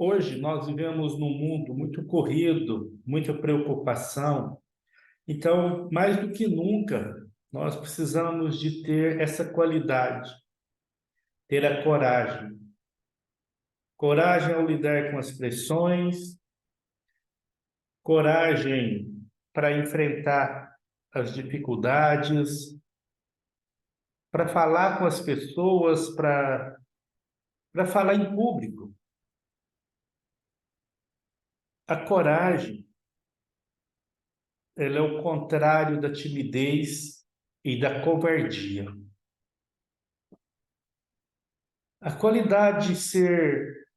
Hoje nós vivemos num mundo muito corrido, muita preocupação. Então, mais do que nunca, nós precisamos de ter essa qualidade, ter a coragem. Coragem ao lidar com as pressões, coragem para enfrentar as dificuldades, para falar com as pessoas, para falar em público. A coragem, ela é o contrário da timidez e da covardia. A qualidade de ser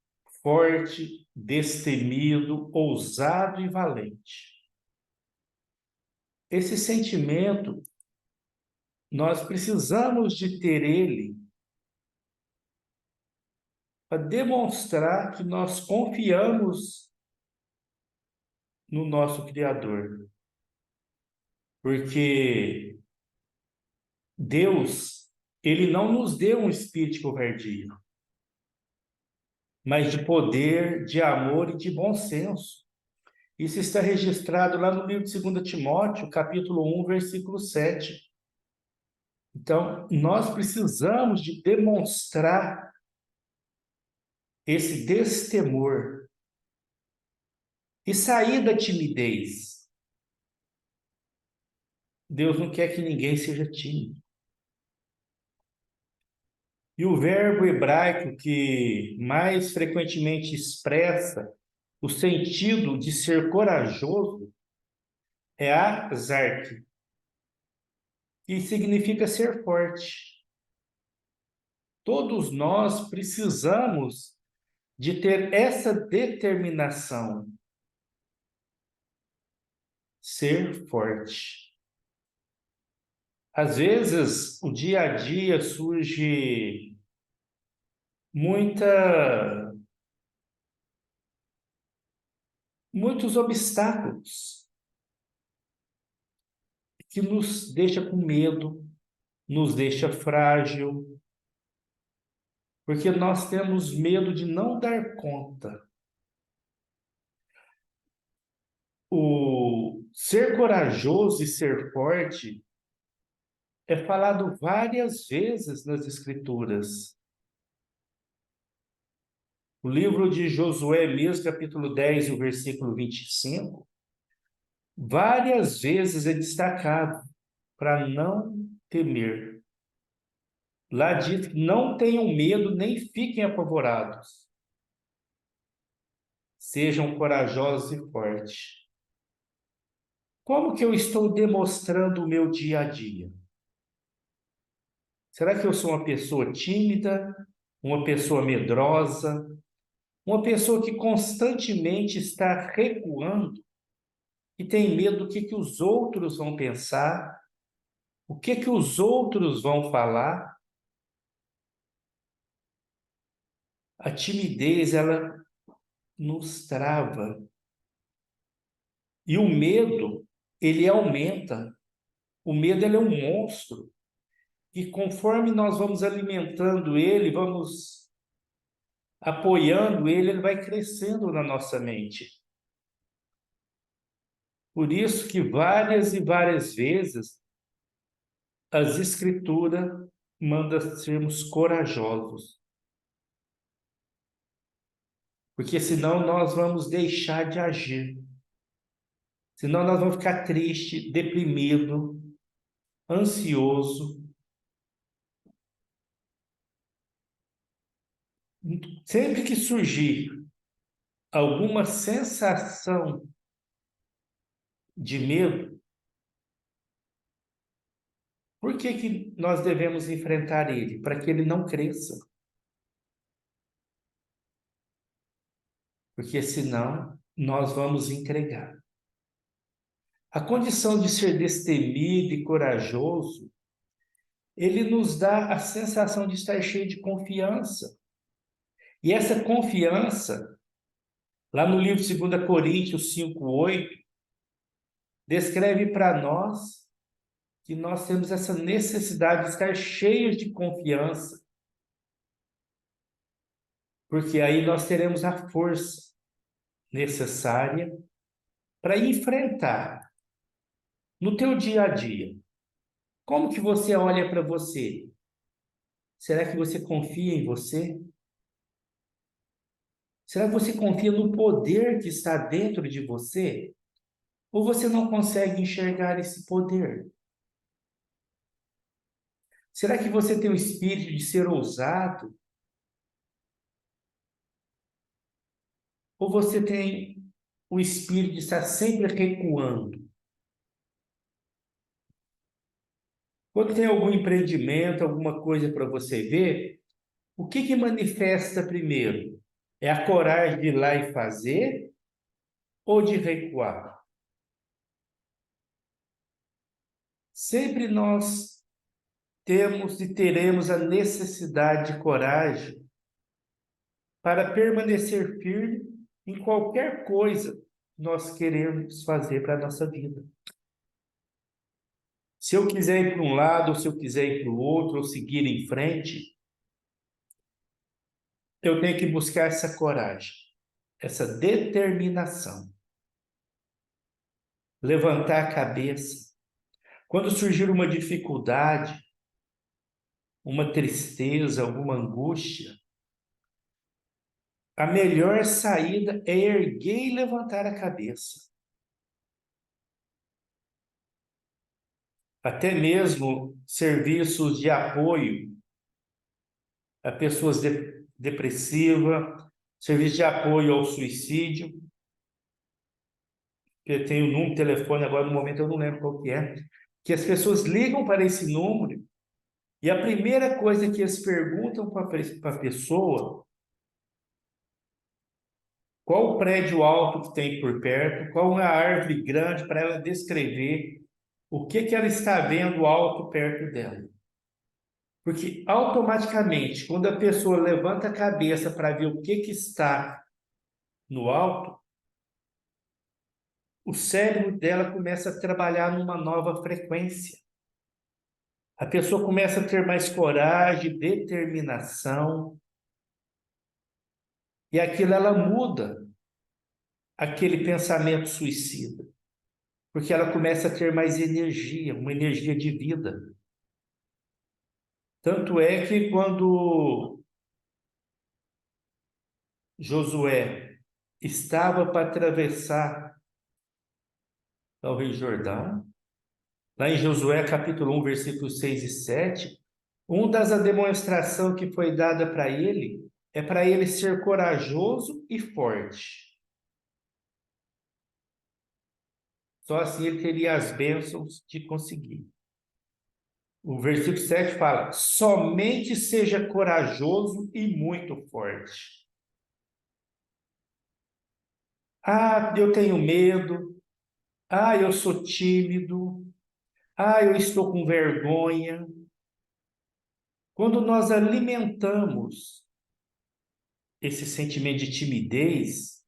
forte, destemido, ousado e valente. Esse sentimento, nós precisamos de ter ele para demonstrar que nós confiamos no nosso Criador. Porque Deus, ele não nos deu um espírito de covardia, mas de poder, de amor e de bom senso. Isso está registrado lá no livro de 2 Timóteo, capítulo 1, versículo 7. Então, nós precisamos de demonstrar esse destemor e sair da timidez. Deus não quer que ninguém seja tímido. E o verbo hebraico que mais frequentemente expressa o sentido de ser corajoso é azarque, que significa ser forte. Todos nós precisamos de ter essa determinação, ser forte. Às vezes, o dia a dia surge muitos obstáculos que nos deixa com medo, nos deixa frágil, porque nós temos medo de não dar conta. O ser corajoso e ser forte é falado várias vezes nas Escrituras. O livro de Josué mesmo, capítulo 10, o versículo 25, várias vezes é destacado para não temer. Lá diz que não tenham medo nem fiquem apavorados. Sejam corajosos e fortes. Como que eu estou demonstrando o meu dia a dia? Será que eu sou uma pessoa tímida, uma pessoa medrosa, uma pessoa que constantemente está recuando e tem medo do que os outros vão pensar, o que os outros vão falar? A timidez, ela nos trava. E o medo, ele aumenta. O medo, ele é um monstro. E conforme nós vamos alimentando ele, vamos apoiando ele, ele vai crescendo na nossa mente. Por isso que várias e várias vezes as Escrituras mandam sermos corajosos. Porque senão nós vamos deixar de agir. Senão nós vamos ficar triste, deprimido, ansioso. Sempre que surgir alguma sensação de medo, por que nós devemos enfrentar ele? Para que ele não cresça. Porque senão nós vamos entregar. A condição de ser destemido e corajoso, ele nos dá a sensação de estar cheio de confiança. E essa confiança, lá no livro de 2 Coríntios 5:8, descreve para nós que nós temos essa necessidade de estar cheios de confiança. porque aí nós teremos a força necessária para enfrentar no teu dia a dia. Como que você olha para você? Será que você confia em você? Será que você confia no poder que está dentro de você? Ou você não consegue enxergar esse poder? Será que você tem o espírito de ser ousado? Ou você tem o espírito de estar sempre recuando? Quando tem algum empreendimento, alguma coisa para você ver, o que que manifesta primeiro? É a coragem de ir lá e fazer ou de recuar? Sempre nós temos e teremos a necessidade de coragem para permanecer firme em qualquer coisa que nós queremos fazer para a nossa vida. Se eu quiser ir para um lado, ou se eu quiser ir para o outro, ou seguir em frente, eu tenho que buscar essa coragem, essa determinação. Levantar a cabeça. Quando surgir uma dificuldade, uma tristeza, alguma angústia, a melhor saída é erguer e levantar a cabeça. Até mesmo serviços de apoio a pessoas depressivas, serviço de apoio ao suicídio, que eu tenho um número de telefone agora, no momento eu não lembro qual que as pessoas ligam para esse número e a primeira coisa que eles perguntam para a pessoa, qual o prédio alto que tem por perto, qual uma árvore grande para ela descrever o que que ela está vendo alto perto dela. Porque automaticamente, quando a pessoa levanta a cabeça para ver o que que está no alto, o cérebro dela começa a trabalhar numa nova frequência. A pessoa começa a ter mais coragem, determinação, e aquilo ela muda aquele pensamento suicida, porque ela começa a ter mais energia, uma energia de vida. Tanto é que quando Josué estava para atravessar o Rio Jordão, lá em Josué capítulo 1, versículos 6 e 7, uma das demonstrações que foi dada para ele é para ele ser corajoso e forte. Só assim ele teria as bênçãos de conseguir. O versículo 7 fala: somente seja corajoso e muito forte. Ah, eu tenho medo. Ah, eu sou tímido. Ah, eu estou com vergonha. Quando nós alimentamos esse sentimento de timidez,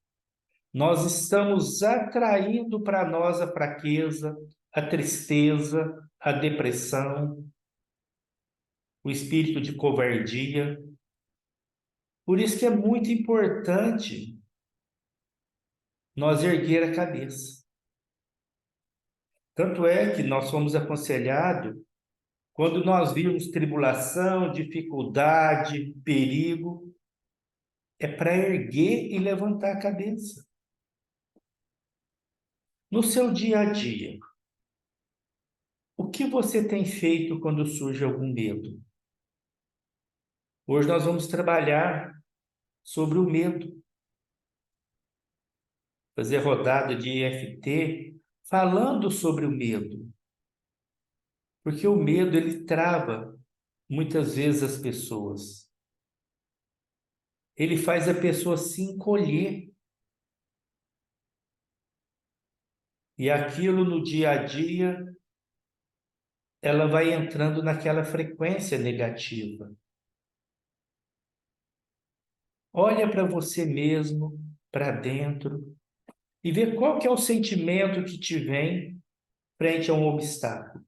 nós estamos atraindo para nós a fraqueza, a tristeza, a depressão, o espírito de covardia. Por isso que é muito importante nós erguer a cabeça. Tanto é que nós fomos aconselhados, quando nós vimos tribulação, dificuldade, perigo, é para erguer e levantar a cabeça. No seu dia a dia, o que você tem feito quando surge algum medo? Hoje nós vamos trabalhar sobre o medo, fazer rodada de EFT, falando sobre o medo. Porque o medo, ele trava muitas vezes as pessoas. Ele faz a pessoa se encolher. E aquilo no dia a dia, ela vai entrando naquela frequência negativa. Olha para você mesmo, para dentro, e vê qual que é o sentimento que te vem frente a um obstáculo.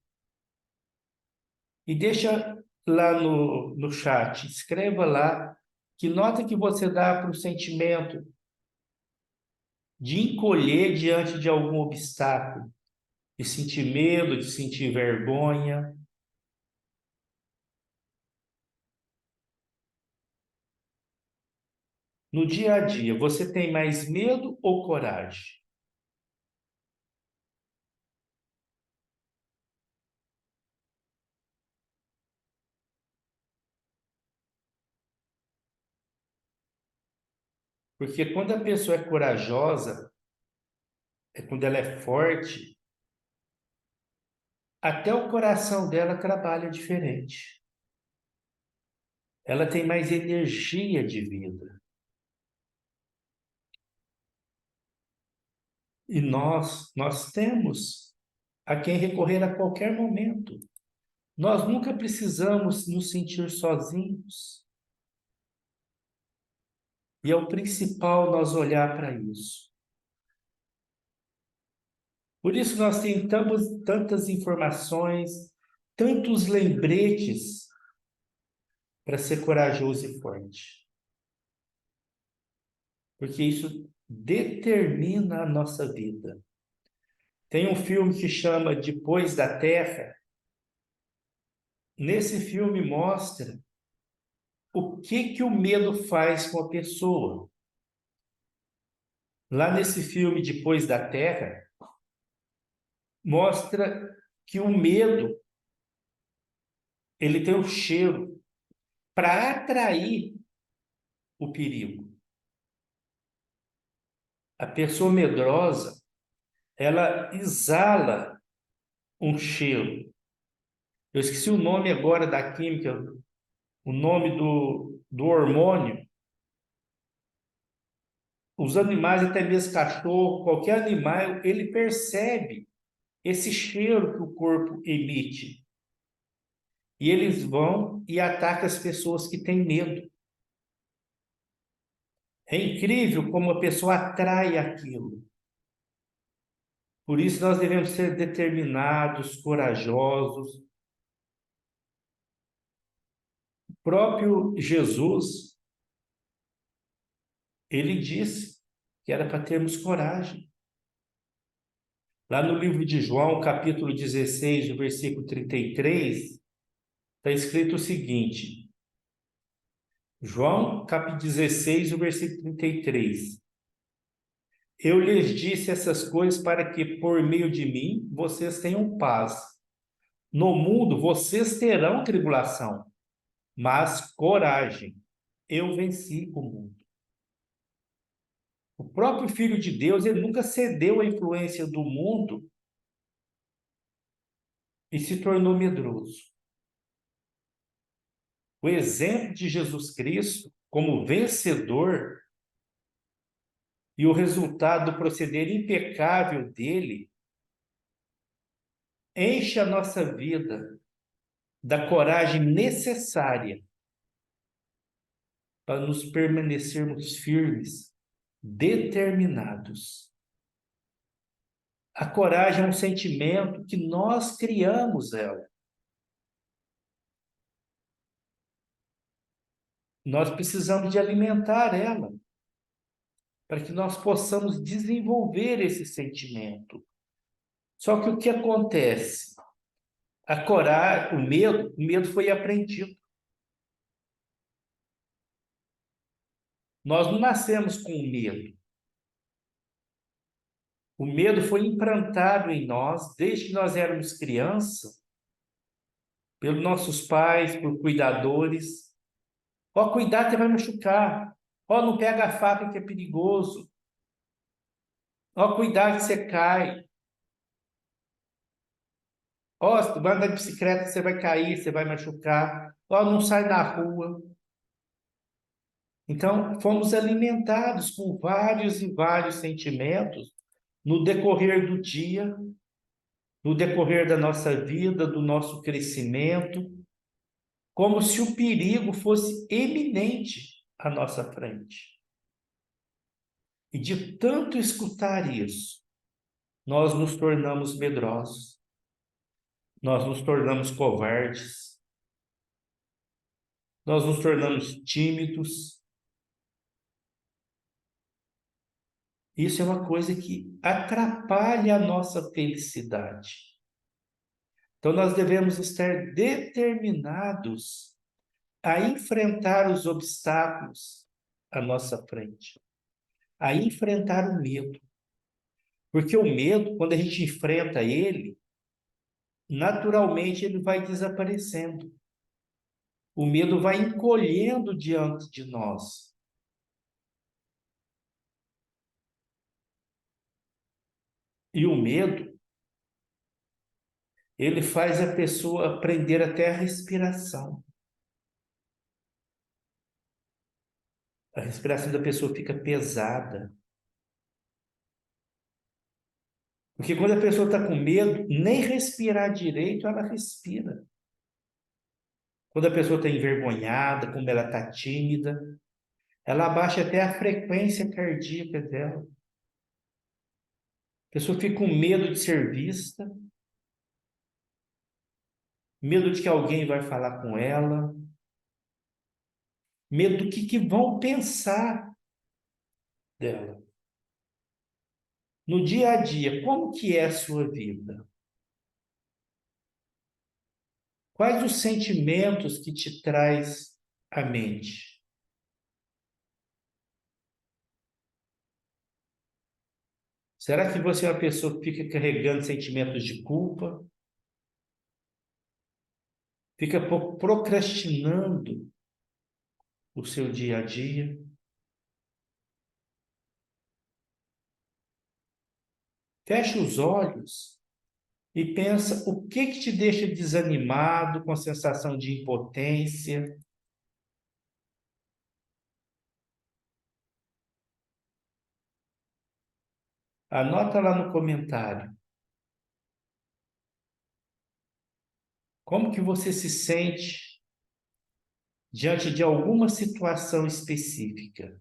E deixa lá no chat, escreva lá Que nota que você dá para o sentimento de encolher diante de algum obstáculo, de sentir medo, de sentir vergonha? No dia a dia, você tem mais medo ou coragem? Porque quando a pessoa é corajosa, é quando ela é forte, até o coração dela trabalha diferente. Ela tem mais energia de vida. E nós temos a quem recorrer a qualquer momento. Nós nunca precisamos nos sentir sozinhos. E é o principal nós olhar para isso. Por isso nós tentamos tantas informações, tantos lembretes para ser corajoso e forte. Porque isso determina a nossa vida. Tem um filme que chama Depois da Terra. Nesse filme mostra o que o medo faz com a pessoa. Lá nesse filme Depois da Terra, mostra que o medo, ele tem um cheiro para atrair o perigo. A pessoa medrosa, ela exala um cheiro. Eu esqueci o nome agora da química, o nome do hormônio. Os animais, até mesmo cachorro, qualquer animal, ele percebe esse cheiro que o corpo emite. E eles vão e atacam as pessoas que têm medo. É incrível como a pessoa atrai aquilo. Por isso nós devemos ser determinados, corajosos. O próprio Jesus, ele disse que era para termos coragem. Lá no livro de João, capítulo 16, no versículo 33, está escrito o seguinte: João, capítulo 16, o versículo 33. Eu lhes disse essas coisas para que, por meio de mim, vocês tenham paz. No mundo, vocês terão tribulação, mas coragem, eu venci o mundo. O próprio Filho de Deus, ele nunca cedeu à influência do mundo e se tornou medroso. O exemplo de Jesus Cristo, como vencedor, e o resultado do proceder impecável dele, enche a nossa vida da coragem necessária para nos permanecermos firmes, determinados. A coragem é um sentimento que nós criamos ela. Nós precisamos de alimentar ela para que nós possamos desenvolver esse sentimento. Só que o que acontece? A coragem, o medo foi aprendido. Nós não nascemos com medo. O medo foi implantado em nós desde que nós éramos crianças, pelos nossos pais, por cuidadores. Ó, cuidado, você vai machucar. Ó, não pega a faca que é perigoso. Ó, cuidado que você cai. Ó, se tu vai andar de bicicleta, você vai cair, você vai machucar. Ó, não sai da rua. Então, fomos alimentados com vários e vários sentimentos no decorrer do dia, no decorrer da nossa vida, do nosso crescimento, como se o perigo fosse eminente à nossa frente. E de tanto escutar isso, nós nos tornamos medrosos, nós nos tornamos covardes, nós nos tornamos tímidos, Isso é uma coisa que atrapalha a nossa felicidade. Então, nós devemos estar determinados a enfrentar os obstáculos à nossa frente, a enfrentar o medo. Porque o medo, quando a gente enfrenta ele, naturalmente ele vai desaparecendo. O medo vai encolhendo diante de nós. E o medo, ele faz a pessoa aprender até a respiração. A respiração da pessoa fica pesada. Porque quando a pessoa está com medo, nem respirar direito ela respira. Quando a pessoa está envergonhada, como ela está tímida, ela abaixa até a frequência cardíaca dela. A pessoa fica com medo de ser vista, medo de que alguém vai falar com ela, medo do que vão pensar dela. No dia a dia, como que é a sua vida? Quais os sentimentos que te traz à mente? Será que você é uma pessoa que fica carregando sentimentos de culpa? Fica procrastinando o seu dia a dia? Fecha os olhos e pensa o que te deixa desanimado, com a sensação de impotência. Anota lá no comentário. Como que você se sente diante de alguma situação específica?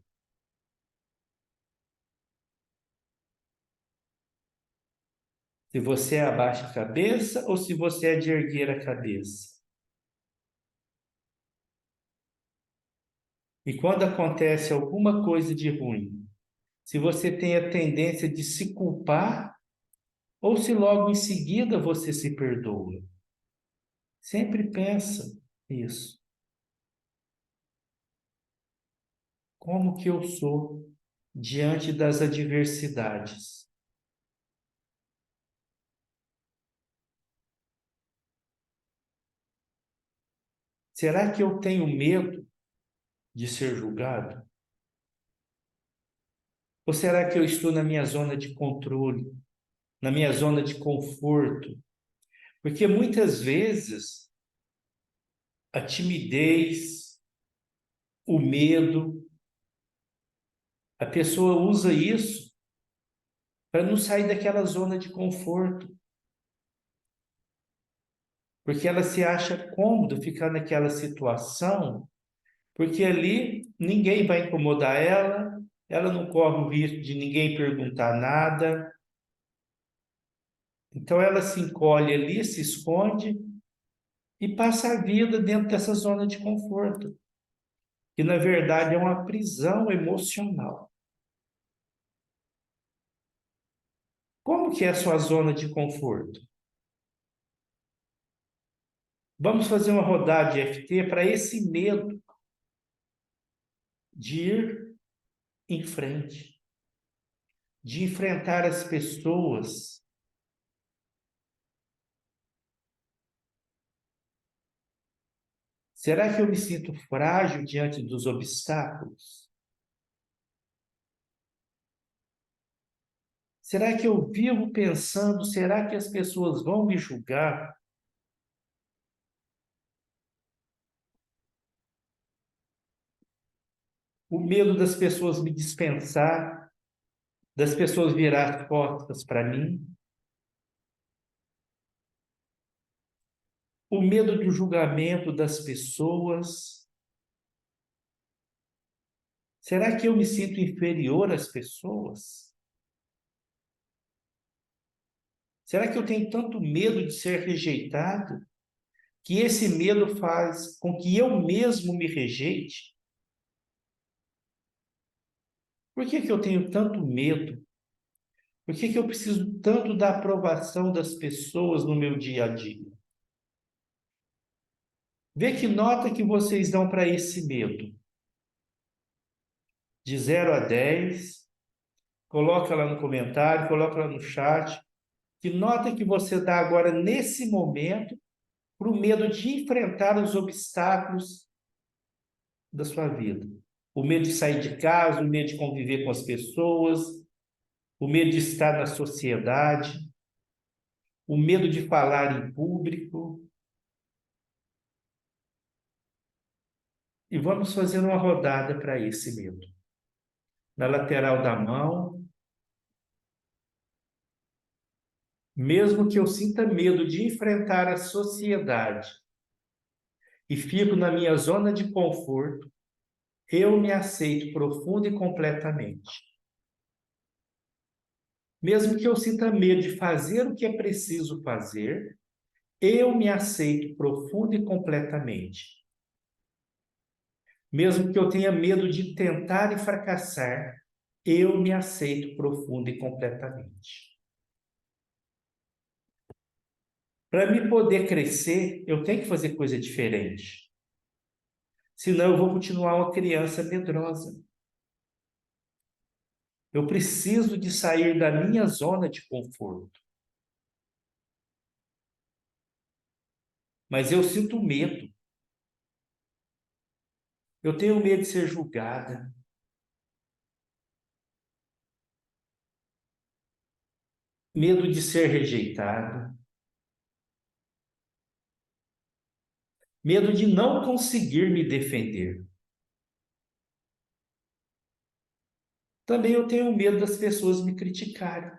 Se você abaixa a cabeça ou se você é de erguer a cabeça. E quando acontece alguma coisa de ruim, se você tem a tendência de se culpar ou se logo em seguida você se perdoa. Sempre pensa isso. Como que eu sou diante das adversidades? Será que eu tenho medo de ser julgado? Ou será que eu estou na minha zona de controle, na minha zona de conforto? Porque muitas vezes a timidez, o medo, a pessoa usa isso para não sair daquela zona de conforto, porque ela se acha cômodo ficar naquela situação, porque ali ninguém vai incomodar ela, ela não corre o risco de ninguém perguntar nada. Então ela se encolhe ali, se esconde e passa a vida dentro dessa zona de conforto, que na verdade é uma prisão emocional. Como que é a sua zona de conforto? Vamos fazer uma rodada de FT para esse medo de ir em frente, de enfrentar as pessoas. Será que eu me sinto frágil diante dos obstáculos? Será que eu vivo pensando, será que as pessoas vão me julgar? O medo das pessoas me dispensar, das pessoas virar as costas para mim? O medo do julgamento das pessoas? Será que eu me sinto inferior às pessoas? Será que eu tenho tanto medo de ser rejeitado que esse medo faz com que eu mesmo me rejeite? Por que que eu tenho tanto medo Por que que eu preciso tanto da aprovação das pessoas no meu dia a dia? Vê que nota que vocês dão para esse medo. De 0 a 10, coloca lá no comentário, coloca lá no chat. Que nota que você dá agora, nesse momento, para o medo de enfrentar os obstáculos da sua vida? O medo de sair de casa, o medo de conviver com as pessoas, o medo de estar na sociedade, o medo de falar em público. E vamos fazer uma rodada para esse medo. Na lateral da mão, mesmo que eu sinta medo de enfrentar a sociedade e fico na minha zona de conforto, eu me aceito profunda e completamente. Mesmo que eu sinta medo de fazer o que é preciso fazer, eu me aceito profunda e completamente. Mesmo que eu tenha medo de tentar e fracassar, eu me aceito profunda e completamente. Para me poder crescer, eu tenho que fazer coisa diferente. Senão eu vou continuar uma criança medrosa. Eu preciso de sair da minha zona de conforto. Mas eu sinto medo. Eu tenho medo de ser julgada. Medo de ser rejeitada. Medo de não conseguir me defender. Também eu tenho medo das pessoas me criticarem.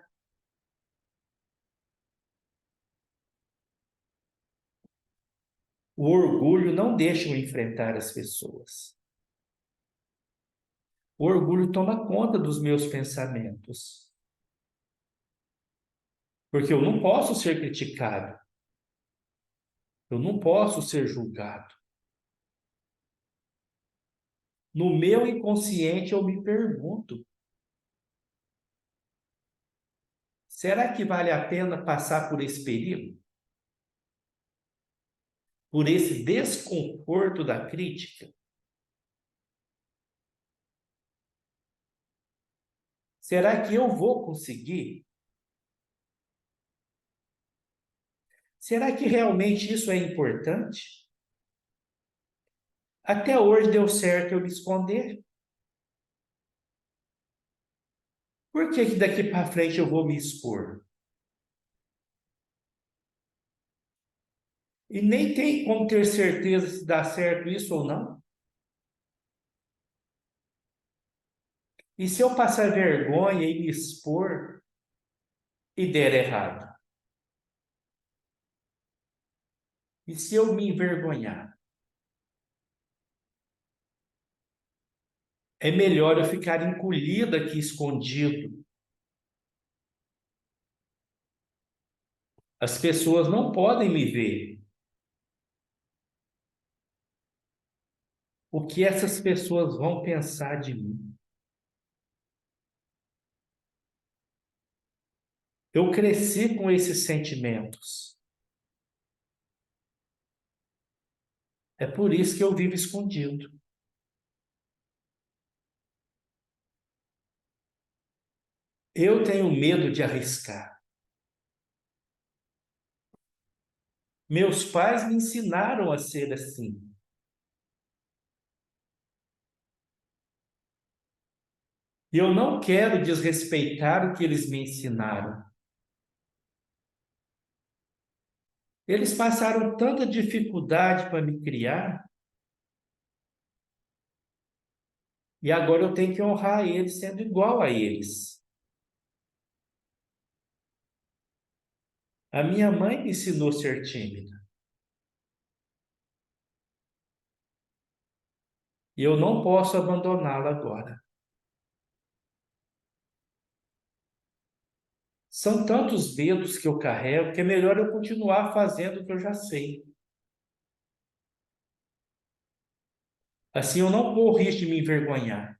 O orgulho não deixa eu enfrentar as pessoas. O orgulho toma conta dos meus pensamentos. Porque eu não posso ser criticado. Eu não posso ser julgado. No meu inconsciente eu me pergunto: será que vale a pena passar por esse período? Por esse desconforto da crítica? Será que eu vou conseguir? Será que realmente isso é importante? Até hoje deu certo eu me esconder. Por que que daqui para frente eu vou me expor? E nem tem como ter certeza se dá certo isso ou não. E se eu passar vergonha e me expor e der errado? E se eu me envergonhar? É melhor eu ficar encolhido aqui, escondido. As pessoas não podem me ver. O que essas pessoas vão pensar de mim? Eu cresci com esses sentimentos. É por isso que eu vivo escondido. Eu tenho medo de arriscar. Meus pais me ensinaram a ser assim. E eu não quero desrespeitar o que eles me ensinaram. Eles passaram tanta dificuldade para me criar, e agora eu tenho que honrar eles sendo igual a eles. A minha mãe me ensinou a ser tímida, e eu não posso abandoná-la agora. São tantos medos que eu carrego que é melhor eu continuar fazendo o que eu já sei. Assim eu não corro o risco de me envergonhar.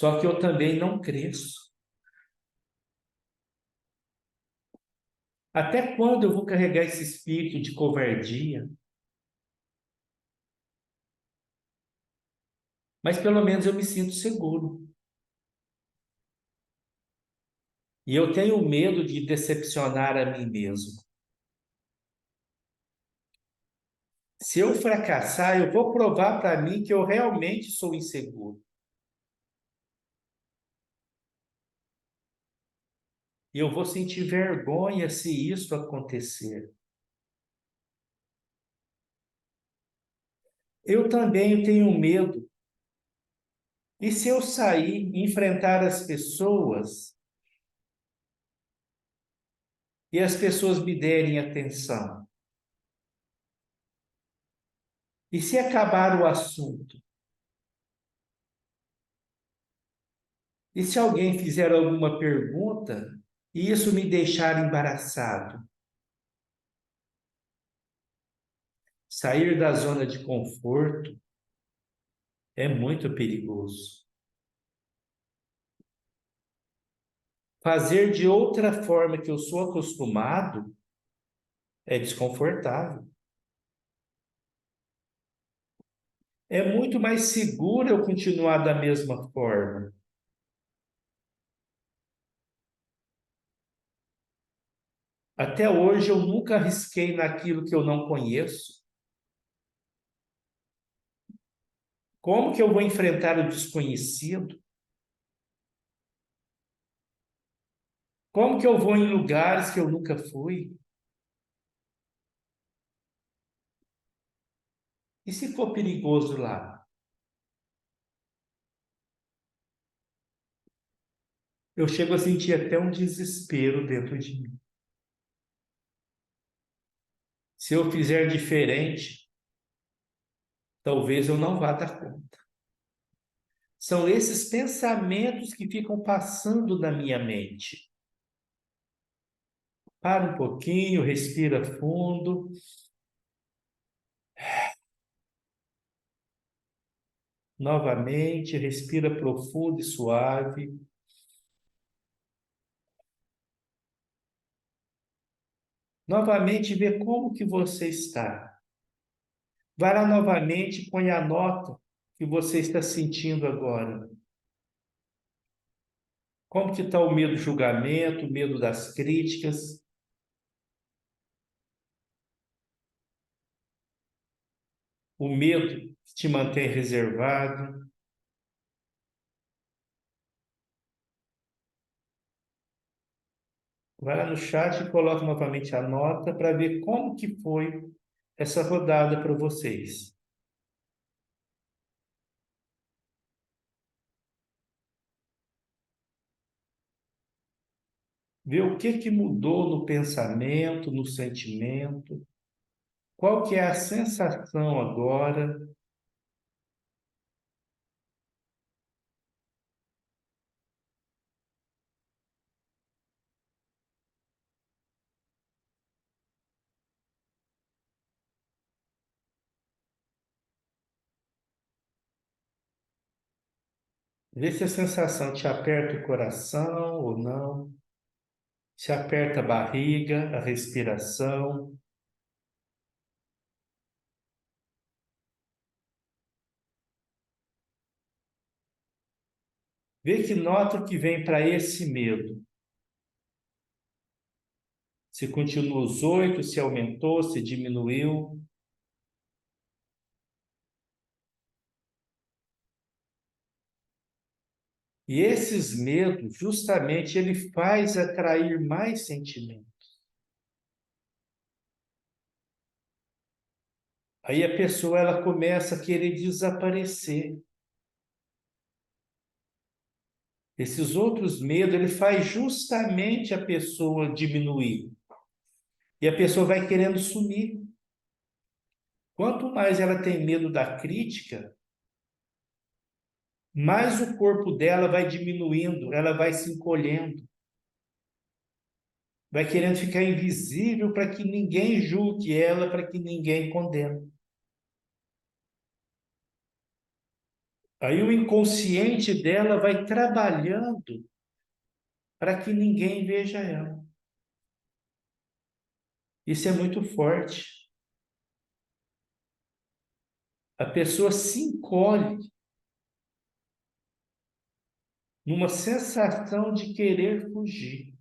Só que eu também não cresço. Até quando eu vou carregar esse espírito de covardia? Mas pelo menos eu me sinto seguro. E eu tenho medo de decepcionar a mim mesmo. Se eu fracassar, eu vou provar para mim que eu realmente sou inseguro. E eu vou sentir vergonha se isso acontecer. Eu também tenho medo. E se eu sair, enfrentar as pessoas e as pessoas me derem atenção? E se acabar o assunto? E se alguém fizer alguma pergunta e isso me deixar embaraçado? Sair da zona de conforto é muito perigoso. Fazer de outra forma que eu sou acostumado é desconfortável. É muito mais seguro eu continuar da mesma forma. Até hoje eu nunca arrisquei naquilo que eu não conheço. Como que eu vou enfrentar o desconhecido? Como que eu vou em lugares que eu nunca fui? E se for perigoso lá? Eu chego a sentir até um desespero dentro de mim. Se eu fizer diferente, talvez eu não vá dar conta. São esses pensamentos que ficam passando na minha mente. Para um pouquinho, respira fundo. Novamente, respira profundo e suave. Novamente, vê como que você está. Vai lá novamente, põe a nota que você está sentindo agora. Como que está o medo do julgamento, o medo das críticas, o medo que te mantém reservado. Vai lá no chat e coloca novamente a nota para ver como que foi essa rodada para vocês. Ver o que que mudou no pensamento, no sentimento, qual que é a sensação agora. Vê se a sensação te aperta o coração ou não, se aperta a barriga, a respiração. Vê que nota que vem para esse medo. Se continua os 8, se aumentou, se diminuiu. E esses medos, justamente, ele faz atrair mais sentimento. Aí a pessoa ela começa a querer desaparecer. Esses outros medos, ele faz justamente a pessoa diminuir. E a pessoa vai querendo sumir. Quanto mais ela tem medo da crítica, mais o corpo dela vai diminuindo, ela vai se encolhendo, vai querendo ficar invisível para que ninguém julgue ela, para que ninguém condene. Aí o inconsciente dela vai trabalhando para que ninguém veja ela. Isso é muito forte. A pessoa se encolhe numa sensação de querer fugir.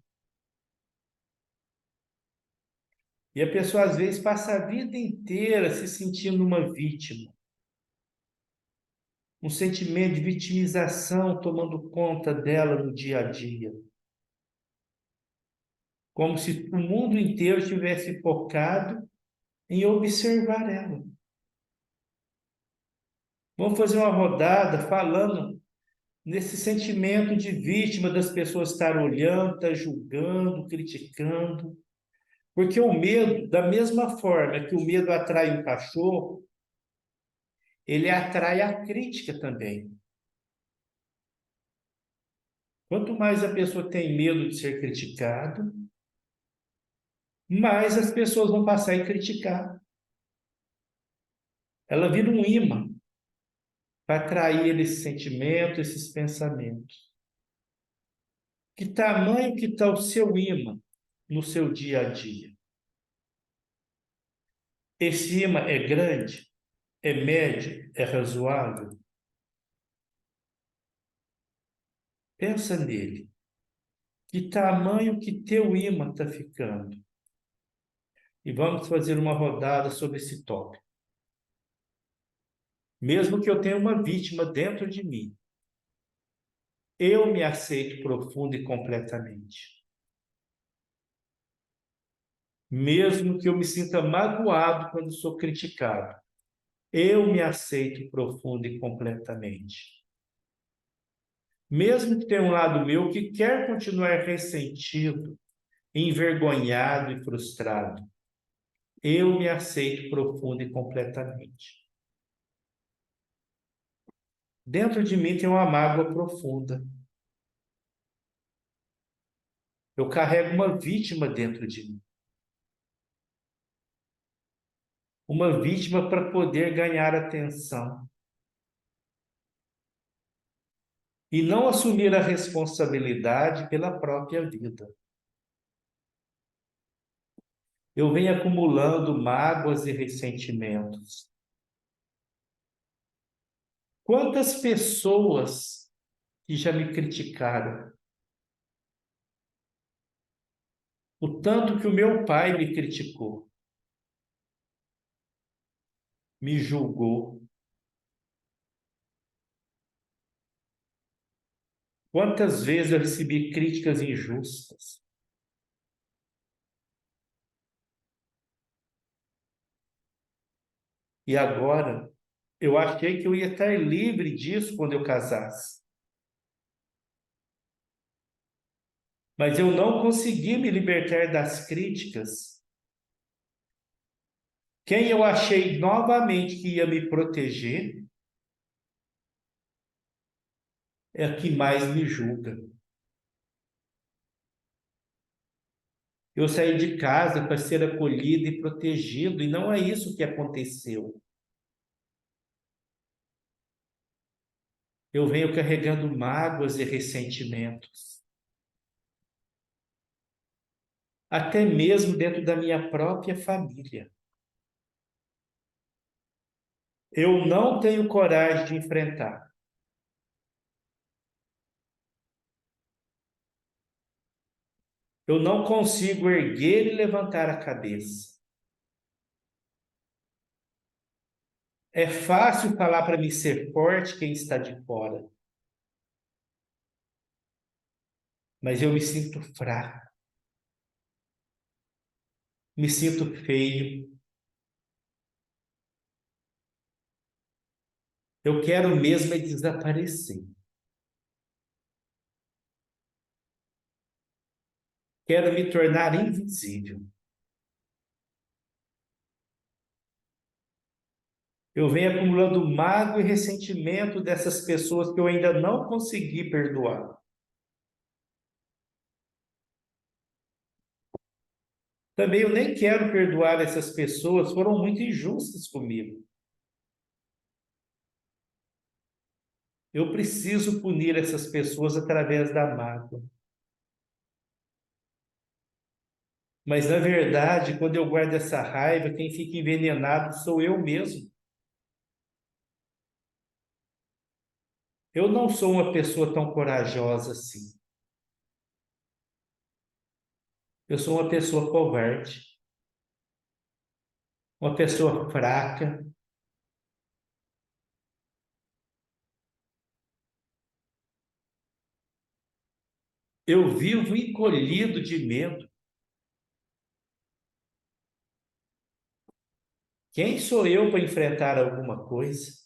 E a pessoa, às vezes, passa a vida inteira se sentindo uma vítima. Um sentimento de vitimização tomando conta dela no dia a dia. Como se o mundo inteiro estivesse focado em observar ela. Vamos fazer uma rodada falando nesse sentimento de vítima das pessoas estar olhando, estar julgando, criticando. Porque o medo, da mesma forma que o medo atrai um cachorro, ele atrai a crítica também. Quanto mais a pessoa tem medo de ser criticado, mais as pessoas vão passar a criticar. Ela vira um imã para atrair esse sentimento, esses pensamentos. Que tamanho que está o seu imã no seu dia a dia? Esse imã é grande? É médio? É razoável? Pensa nele. Que tamanho que teu imã está ficando? E vamos fazer uma rodada sobre esse tópico. Mesmo que eu tenha uma vítima dentro de mim, eu me aceito profundo e completamente. Mesmo que eu me sinta magoado quando sou criticado, eu me aceito profundo e completamente. Mesmo que tenha um lado meu que quer continuar ressentido, envergonhado e frustrado, eu me aceito profundo e completamente. Dentro de mim tem uma mágoa profunda. Eu carrego uma vítima dentro de mim. Uma vítima para poder ganhar atenção. E não assumir a responsabilidade pela própria vida. Eu venho acumulando mágoas e ressentimentos. Quantas pessoas que já me criticaram? O tanto que o meu pai me criticou, me julgou. Quantas vezes eu recebi críticas injustas? E agora, eu achei que eu ia estar livre disso quando eu casasse. Mas eu não consegui me libertar das críticas. Quem eu achei novamente que ia me proteger é a que mais me julga. Eu saí de casa para ser acolhido e protegido, e não é isso que aconteceu. Eu venho carregando mágoas e ressentimentos, até mesmo dentro da minha própria família. Eu não tenho coragem de enfrentar. Eu não consigo erguer e levantar a cabeça. É fácil falar para mim ser forte quem está de fora, mas eu me sinto fraco, me sinto feio. Eu quero mesmo é desaparecer. Quero me tornar invisível. Eu venho acumulando mágoa e ressentimento dessas pessoas que eu ainda não consegui perdoar. Também eu nem quero perdoar essas pessoas, foram muito injustas comigo. Eu preciso punir essas pessoas através da mágoa. Mas, na verdade, quando eu guardo essa raiva, quem fica envenenado sou eu mesmo. Eu não sou uma pessoa tão corajosa assim. Eu sou uma pessoa covarde, uma pessoa fraca. Eu vivo encolhido de medo. Quem sou eu para enfrentar alguma coisa?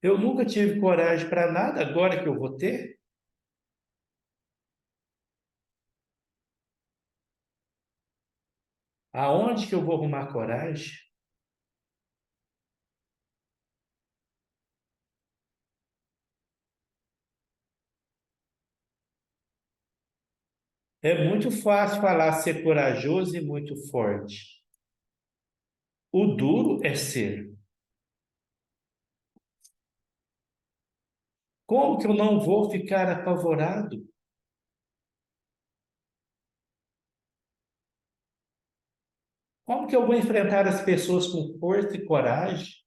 Eu nunca tive coragem para nada, agora que eu vou ter? Aonde que eu vou arrumar coragem? É muito fácil falar ser corajoso e muito forte. O duro é ser. Como que eu não vou ficar apavorado? Como que eu vou enfrentar as pessoas com força e coragem?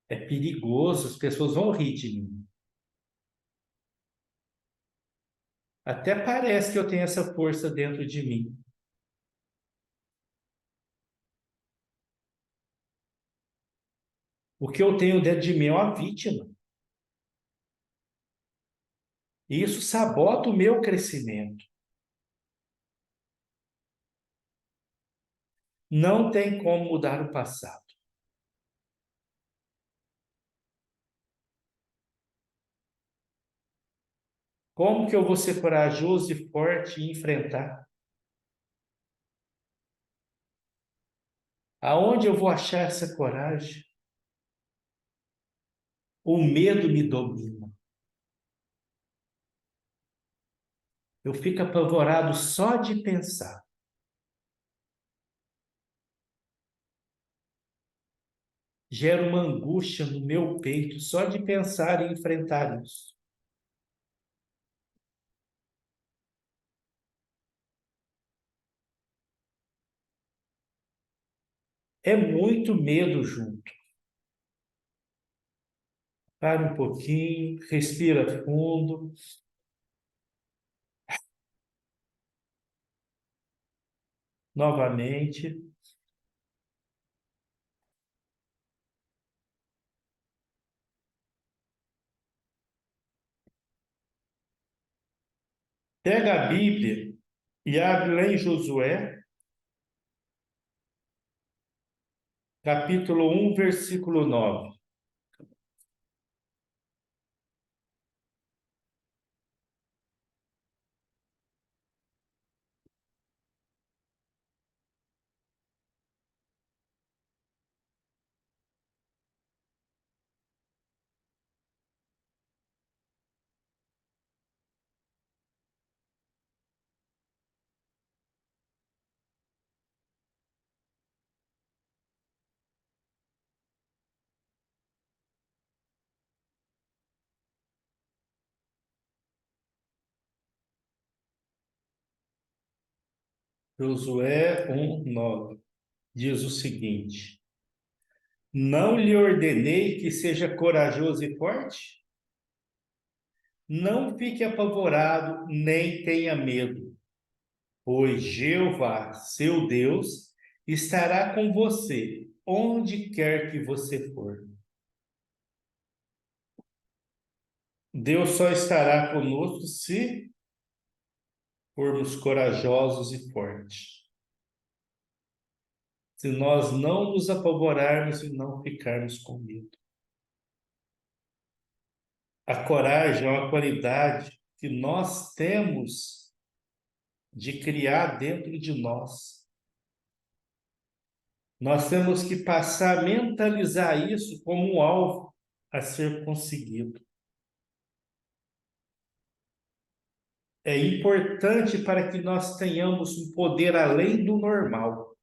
É perigoso, as pessoas vão rir de mim. Até parece que eu tenho essa força dentro de mim. O que eu tenho dentro de mim é uma vítima. E isso sabota o meu crescimento. Não tem como mudar o passado. Como que eu vou ser corajoso e forte e enfrentar? Aonde eu vou achar essa coragem? O medo me domina. Eu fico apavorado só de pensar. Gera uma angústia no meu peito só de pensar em enfrentar isso. É muito medo junto. Para um pouquinho, respira fundo, novamente. Pega a Bíblia e abre lá em Josué, capítulo 1, versículo 9. Josué 1, 9. Diz o seguinte: Não lhe ordenei que seja corajoso e forte? Não fique apavorado, nem tenha medo, pois Jeová, seu Deus, estará com você, onde quer que você for. Deus só estará conosco se formos corajosos e fortes. Se nós não nos apavorarmos e não ficarmos com medo. A coragem é uma qualidade que nós temos de criar dentro de nós. Nós temos que passar a mentalizar isso como um alvo a ser conseguido. é importante para que nós tenhamos um poder além do normal.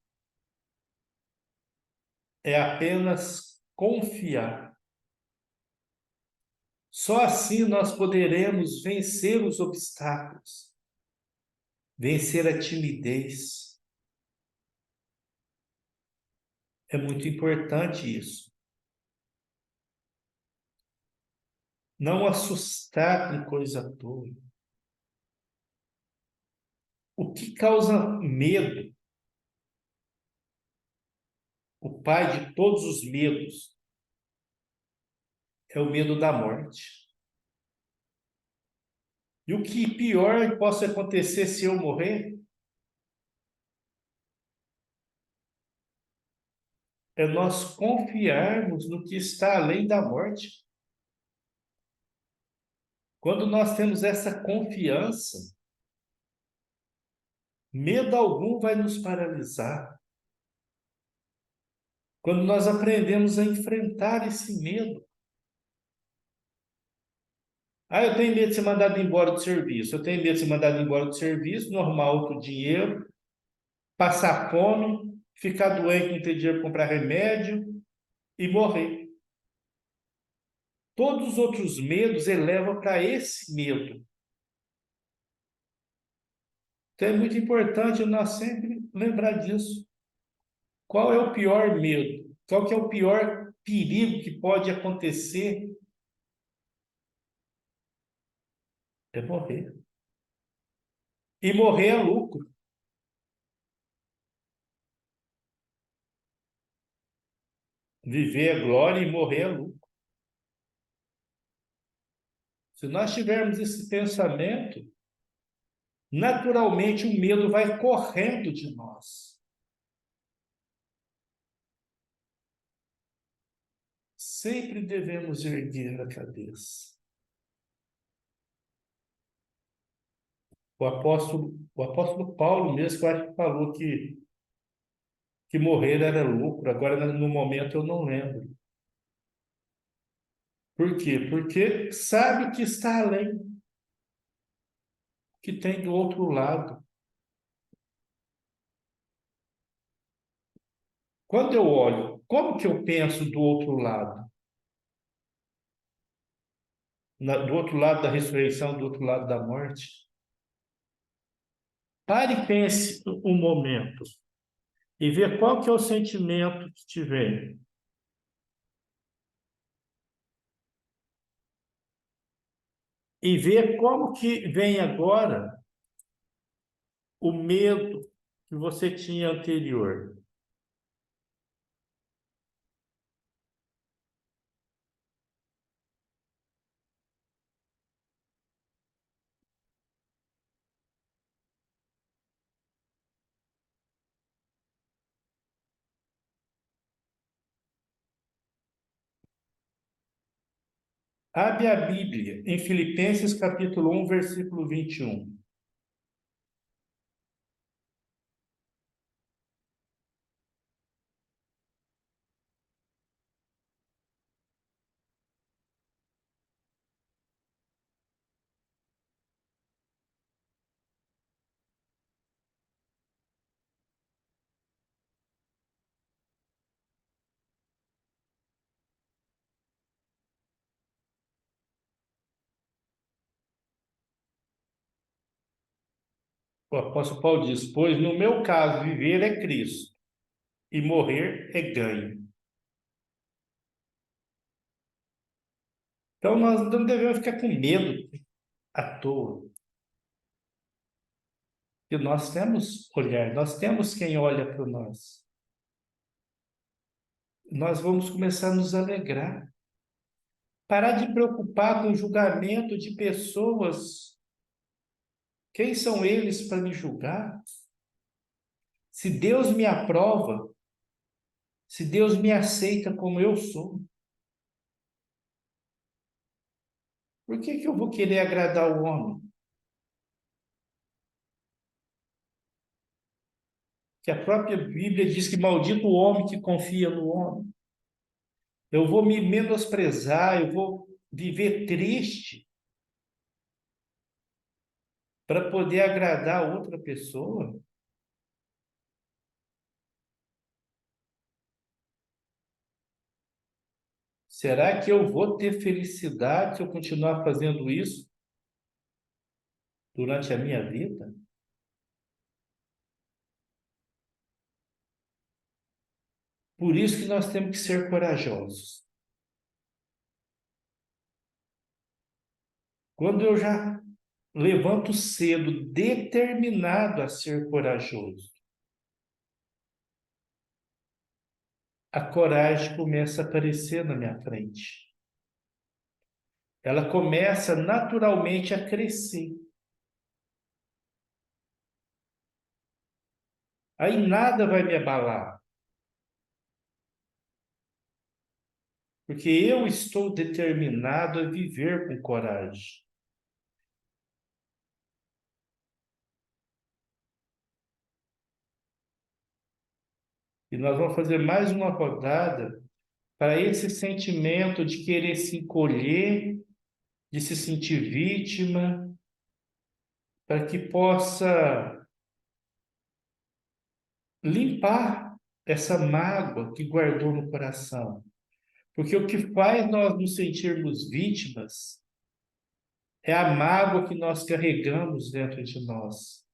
É apenas confiar. Só assim nós poderemos vencer os obstáculos, vencer a timidez. É muito importante isso. Não assustar com coisa à toa. O que causa medo? O pai de todos os medos é o medo da morte. E o que pior possa acontecer se eu morrer é nós confiarmos no que está além da morte. Quando nós temos essa confiança, medo algum vai nos paralisar. Quando nós aprendemos a enfrentar esse medo. Ah, eu tenho medo de ser mandado embora do serviço. Eu tenho medo de ser mandado embora do serviço, não arrumar outro dinheiro, passar fome, ficar doente, não ter dinheiro para comprar remédio e morrer. Todos os outros medos elevam para esse medo. Então é muito importante nós sempre lembrar disso. Qual é o pior medo? Qual que é o pior perigo que pode acontecer? É morrer. E morrer é lucro. Viver é glória e morrer é lucro. Se nós tivermos esse pensamento, naturalmente o medo vai correndo de nós. Sempre devemos erguer a cabeça. O apóstolo Paulo mesmo, que eu acho que falou que morrer era lucro. Agora, no momento, eu não lembro. Por quê? Porque sabe que está além, que tem do outro lado. Quando eu olho, como que eu penso do outro lado? Do outro lado da ressurreição, do outro lado da morte? Pare e pense um momento e vê qual que é o sentimento que te vem. E vê como que vem agora o medo que você tinha anterior. Abre a Bíblia em Filipenses capítulo 1, versículo 21. O apóstolo Paulo diz: pois no meu caso, viver é Cristo e morrer é ganho. Então nós não devemos ficar com medo à toa. Porque nós temos olhar, nós temos quem olha para nós. Nós vamos começar a nos alegrar. Parar de preocupar com o julgamento de pessoas. Quem são eles para me julgar? Se Deus me aprova, se Deus me aceita como eu sou, por que eu vou querer agradar o homem? Que a própria Bíblia diz que maldito o homem que confia no homem. Eu vou me menosprezar, eu vou viver triste para poder agradar a outra pessoa? Será que eu vou ter felicidade se eu continuar fazendo isso durante a minha vida? Por isso que nós temos que ser corajosos. Quando eu já levanto cedo, determinado a ser corajoso, a coragem começa a aparecer na minha frente. Ela começa naturalmente a crescer. Aí nada vai me abalar, porque eu estou determinado a viver com coragem. E nós vamos fazer mais uma rodada para esse sentimento de querer se encolher, de se sentir vítima, para que possa limpar essa mágoa que guardou no coração. Porque o que faz nós nos sentirmos vítimas é a mágoa que nós carregamos dentro de nós.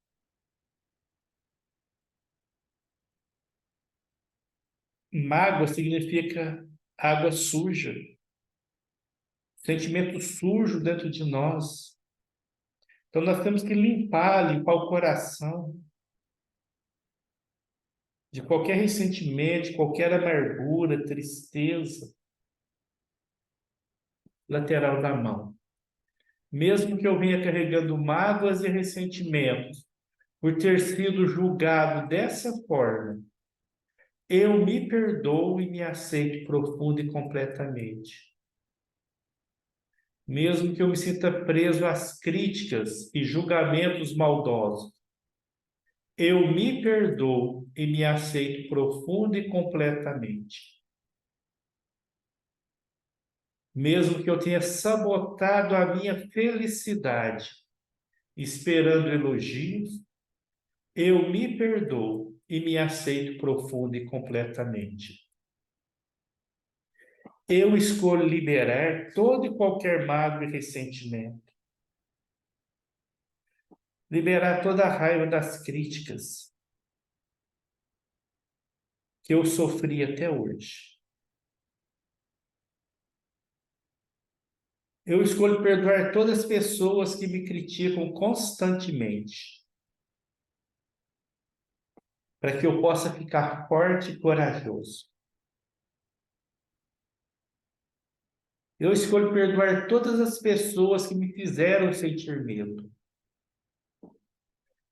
Mágoa significa água suja, sentimento sujo dentro de nós. Então nós temos que limpar o coração de qualquer ressentimento, de qualquer amargura, tristeza lateral da mão. Mesmo que eu venha carregando mágoas e ressentimentos por ter sido julgado dessa forma, eu me perdoo e me aceito profunda e completamente. Mesmo que eu me sinta preso às críticas e julgamentos maldosos, eu me perdoo e me aceito profunda e completamente. Mesmo que eu tenha sabotado a minha felicidade, esperando elogios, eu me perdoo e me aceito profunda e completamente. Eu escolho liberar todo e qualquer mágoa e ressentimento. Liberar toda a raiva das críticas que eu sofri até hoje. Eu escolho perdoar todas as pessoas que me criticam constantemente, para que eu possa ficar forte e corajoso. Eu escolho perdoar todas as pessoas que me fizeram sentir medo,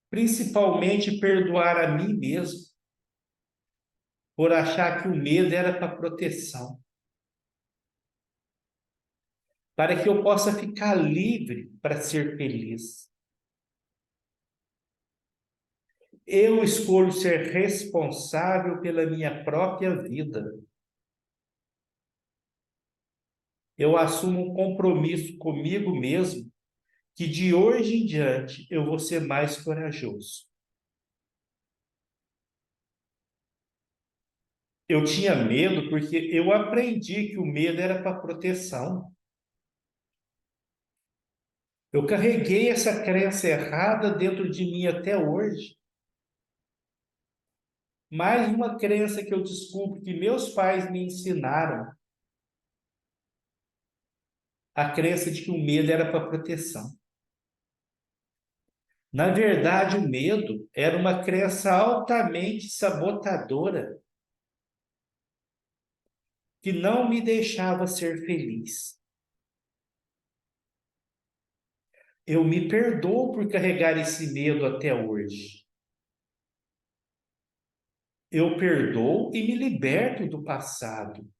principalmente perdoar a mim mesmo, por achar que o medo era para proteção, para que eu possa ficar livre para ser feliz. Eu escolho ser responsável pela minha própria vida. Eu assumo um compromisso comigo mesmo, que de hoje em diante eu vou ser mais corajoso. Eu tinha medo porque eu aprendi que o medo era para proteção. Eu carreguei essa crença errada dentro de mim até hoje. Mais uma crença que eu descubro que meus pais me ensinaram. A crença de que o medo era para proteção. Na verdade, o medo era uma crença altamente sabotadora que não me deixava ser feliz. Eu me perdoo por carregar esse medo até hoje. Eu perdoo e me liberto do passado.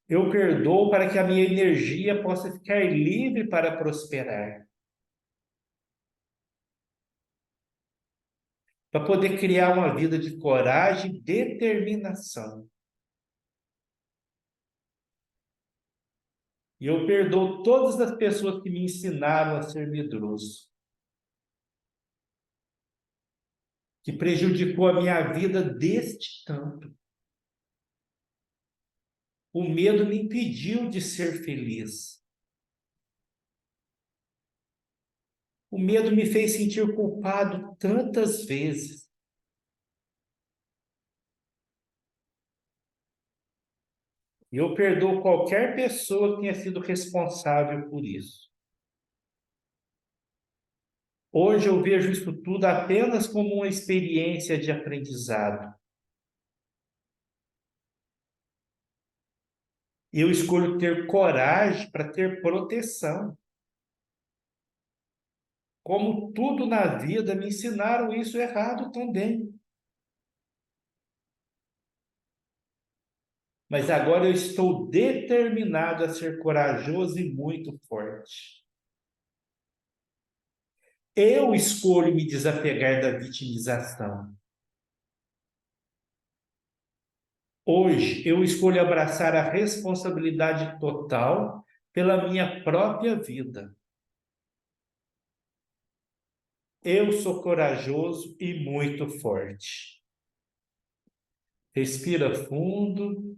Eu perdoo para que a minha energia possa ficar livre para prosperar. Para poder criar uma vida de coragem e determinação. E eu perdoo todas as pessoas que me ensinaram a ser medroso, que prejudicou a minha vida deste tanto. O medo me impediu de ser feliz. O medo me fez sentir culpado tantas vezes. E eu perdoo qualquer pessoa que tenha sido responsável por isso. Hoje eu vejo isso tudo apenas como uma experiência de aprendizado. Eu escolho ter coragem para ter proteção. Como tudo na vida, me ensinaram isso errado também. Mas agora eu estou determinado a ser corajoso e muito forte. Eu escolho me desapegar da vitimização. Hoje eu escolho abraçar a responsabilidade total pela minha própria vida. Eu sou corajoso e muito forte. Respira fundo,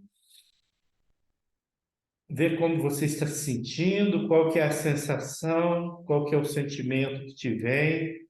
vê como você está se sentindo, qual que é a sensação, qual que é o sentimento que te vem.